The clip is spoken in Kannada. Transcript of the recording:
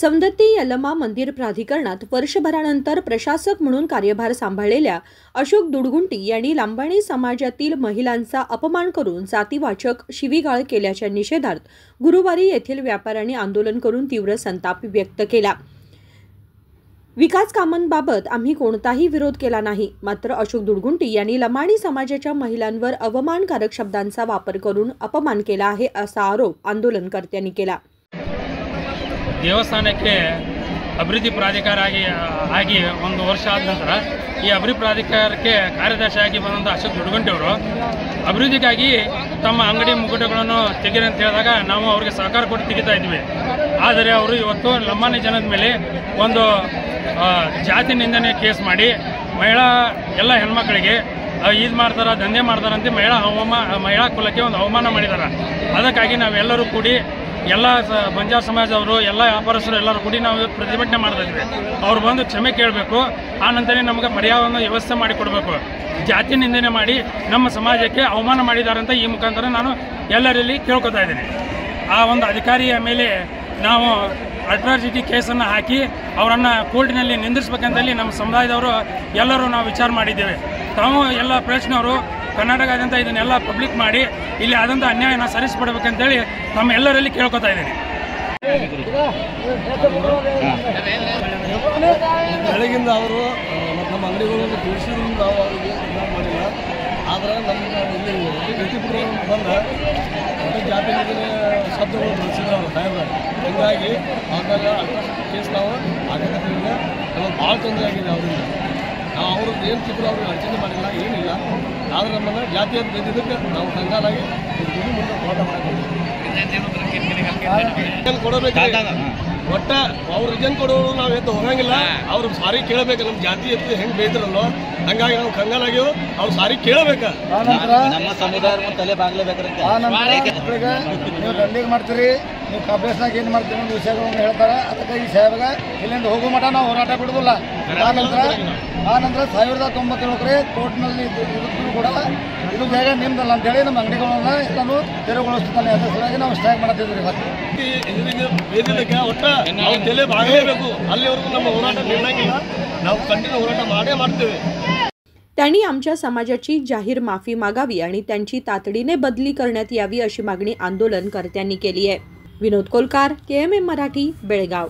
सवदत्ती यल्लमा मंदिर प्राधिकरणात वर्षभरानंतर प्रशासक म्हणून कार्यभार सांभाळलेल्या अशोक दुडगुंटी यांनी लांबाणी समाजातील महिलांचा अपमान करून जातीवाचक शिवीगाळ केल्याच्या निषेधार्थ गुरुवारी येथील व्यापाऱ्यांनी आंदोलन करून तीव्र संताप व्यक्त केला। विकास कामांबाबत आम्ही कोणताही विरोध केला नाही, मात्र अशोक दुडगुंटी यांनी लमाणी समाजाच्या महिलांवर अवमानकारक शब्दांचा वापर करून अपमान केला आहे असा आरोप आंदोलनकर्त्यांनी केला। ದೇವಸ್ಥಾನಕ್ಕೆ ಅಭಿವೃದ್ಧಿ ಪ್ರಾಧಿಕಾರ ಆಗಿ ಒಂದು ವರ್ಷ ಆದ ನಂತರ ಈ ಅಭಿವೃದ್ಧಿ ಪ್ರಾಧಿಕಾರಕ್ಕೆ ಕಾರ್ಯದರ್ಶಿಯಾಗಿ ಬಂದಂಥ ಅಶೋಕ್ ದುಡ್ಗುಂಟಿ ಅವರು ಅಭಿವೃದ್ಧಿಗಾಗಿ ತಮ್ಮ ಅಂಗಡಿ ಮುಗ್ಗಟ್ಟುಗಳನ್ನು ತೆಗೀರಿ ಅಂತ ಹೇಳಿದಾಗ ನಾವು ಅವರಿಗೆ ಸಹಕಾರ ಕೊಟ್ಟು ತೆಗಿತಾ ಇದ್ವಿ। ಆದರೆ ಅವರು ಇವತ್ತು ಲಂಬಾಣಿ ಜನದ ಮೇಲೆ ಒಂದು ಜಾತಿ ನಿಂದನೆ ಕೇಸ್ ಮಾಡಿ ಎಲ್ಲ ಹೆಣ್ಮಕ್ಳಿಗೆ ಇದು ಮಾಡ್ತಾರೆ, ದಂಧೆ ಮಾಡ್ತಾರಂತೆ ಮಹಿಳಾ ಕುಲಕ್ಕೆ ಒಂದು ಅವಮಾನ ಮಾಡಿದ್ದಾರೆ। ಅದಕ್ಕಾಗಿ ನಾವೆಲ್ಲರೂ ಕೂಡಿ ಎಲ್ಲ ಬಂಜಾರ ಸಮಾಜದವರು ಎಲ್ಲ ವ್ಯಾಪಾರಸ್ಥರು ಎಲ್ಲರೂ ಕೂಡಿ ನಾವು ಪ್ರತಿಭಟನೆ ಮಾಡ್ತಾ ಇದ್ವಿ। ಅವ್ರು ಬಂದು ಕ್ಷಮೆ ಕೇಳಬೇಕು, ಆ ನಂತರ ನಮಗೆ ಪರ್ಯಾಯವನ್ನು ವ್ಯವಸ್ಥೆ ಮಾಡಿಕೊಡಬೇಕು। ಜಾತಿ ನಿಂದನೆ ಮಾಡಿ ನಮ್ಮ ಸಮಾಜಕ್ಕೆ ಅವಮಾನ ಮಾಡಿದ್ದಾರೆ ಅಂತ ಈ ಮುಖಾಂತರ ನಾನು ಎಲ್ಲರಲ್ಲಿ ಕೇಳ್ಕೊತಾ ಇದ್ದೀನಿ। ಆ ಒಂದು ಅಧಿಕಾರಿಯ ಮೇಲೆ ನಾವು ಅಟ್ರಾಸಿಟಿ ಕೇಸನ್ನು ಹಾಕಿ ಅವರನ್ನು ಕೋರ್ಟಿನಲ್ಲಿ ನಿಂದಿಸಬೇಕಂತೇಳಿ ನಮ್ಮ ಸಮುದಾಯದವರು ಎಲ್ಲರೂ ನಾವು ವಿಚಾರ ಮಾಡಿದ್ದೇವೆ। ತಾವು ಎಲ್ಲ ಪ್ರೆಸ್ನವರು ಕರ್ನಾಟಕದಾದ್ಯಂತ ಇದನ್ನೆಲ್ಲ ಪಬ್ಲಿಕ್ ಮಾಡಿ ಇಲ್ಲಿ ಆದಂಥ ಅನ್ಯಾಯನ ಸರಿಸಿಬಿಡಬೇಕಂತೇಳಿ ತಮ್ಮ ಎಲ್ಲರಲ್ಲಿ ಕೇಳ್ಕೊತಾ ಇದ್ದೀನಿ। ಬೆಳಗಿಂದ ಅವರು ನಮ್ಮ ಅಂಗಡಿಗಳನ್ನು ತಿಳಿಸಿದ್ರು, ನಾವು ಅವರಿಗೆ ಮಾಡಿಲ್ಲ। ಆದರೆ ನಮ್ಮ ಇಲ್ಲಿ ಗತಿಪುರ ಬಂದ ಜಾತಿ ಶಬ್ದಗಳು ಬಳಸಿದ್ರು ಅವರು ಸಾಹೇಬ್ರ, ಹೀಗಾಗಿ ಆದಾಗ ಕೇಸ್ ನಾವು ಆಗದಿಂದ ನಮಗೆ ಭಾಳ ತೊಂದರೆ ಆಗಿದೆ ಅವರಿಂದ। ನಾವು ಅವ್ರದ್ದು ಏನು ಚಿತ್ರ ಅವ್ರಿಗೆ ಅರ್ಚನೆ ಮಾಡಿಲ್ಲ, ಏನಿಲ್ಲ। ಆದರೆ ನಮ್ಮನ್ನು ಜಾತಿಯನ್ನು ಬೆಂದಿದ್ದಕ್ಕೆ ನಾವು ಕಂಗಾಲಾಗಿ ಮುಂದೆ ಹೋರಾಟ ಮಾಡಬೇಕು। ಕೊಡಬೇಕು ಒಟ್ಟ ಅವ್ರು ರಿಜನ್ ಕೊಡೋರು ನಾವು ಎದ್ದು ಹೋಗಂಗಿಲ್ಲ, ಅವ್ರು ಸಾರಿ ಕೇಳಬೇಕು। ನಮ್ಮ ಜಾತಿ ಎತ್ತು ಹೆಂಗೆ ಬೇಯ್ತಿರಲ್ಲೋ ಹಂಗಾಗಿ ನಾವು ಕಂಗಾಲಾಗ್ಯವು, ಅವ್ರು ಸಾರಿ ಕೇಳಬೇಕು। ನಮ್ಮ ಸಮುದಾಯ ತಲೆ ಬಾಗ್ಲೇಬೇಕ್ರಿ। ನೀವು ದಂಡಿಗೆ ಮಾಡ್ತೀರಿ, ನೀವು ಅಭ್ಯಾಸನಾಗ ಏನು ಮಾಡ್ತೀರಿ ಅನ್ನೋ ವಿಷಯಗಳನ್ನು ಹೇಳ್ತಾರೆ। ಅದಕ್ಕೆ ಈ ಸಾಹೇಬಾಗ ಇಲ್ಲಿಂದ ಹೋಗೋ ಮಠ ನಾವು ಹೋರಾಟ ಬಿಡೋದಿಲ್ಲ। ಆ ನಂತರ 1097 ಕೋರ್ಟ್ನಲ್ಲಿ ಇದ್ರೂ ಕೂಡ ಇದು ಬೇಗ ನಿಮ್ದಲ್ಲ ಅಂತೇಳಿ ನಮ್ಮ ಅಂಗಡಿಗಳನ್ನ ಎಲ್ಲನೂ ತೆರವುಗೊಳಿಸ್ತಾನೆ। ಅದ್ರ ಸಲುವಾಗಿ ನಾವು ಸ್ಟ್ರೈಕ್ ಮಾಡ್ತಿದ್ವಿ। ಬೇದಿದ್ದಕ್ಕೆ ಒಟ್ಟ ನಾವು ತಲೆ ಬಾಗಲೇಬೇಕು, ಅಲ್ಲಿವರೆಗೂ ನಮ್ಮ ಹೋರಾಟ ನಿಲ್ಲಂಗಿಲ್ಲ, ನಾವು ಕಂಟಿನ್ಯೂ ಹೋರಾಟ ಮಾಡೇ ಮಾಡ್ತೇವೆ। त्यांनी आमच्या समाजाची जाहीर माफी मागावी आणि त्यांची तातडीने बदली करण्यात यावी अशी मागणी आंदोलनकर्त्यांनी केली आहे। विनोद कोलकार, KMM मराठी, बेळगाव।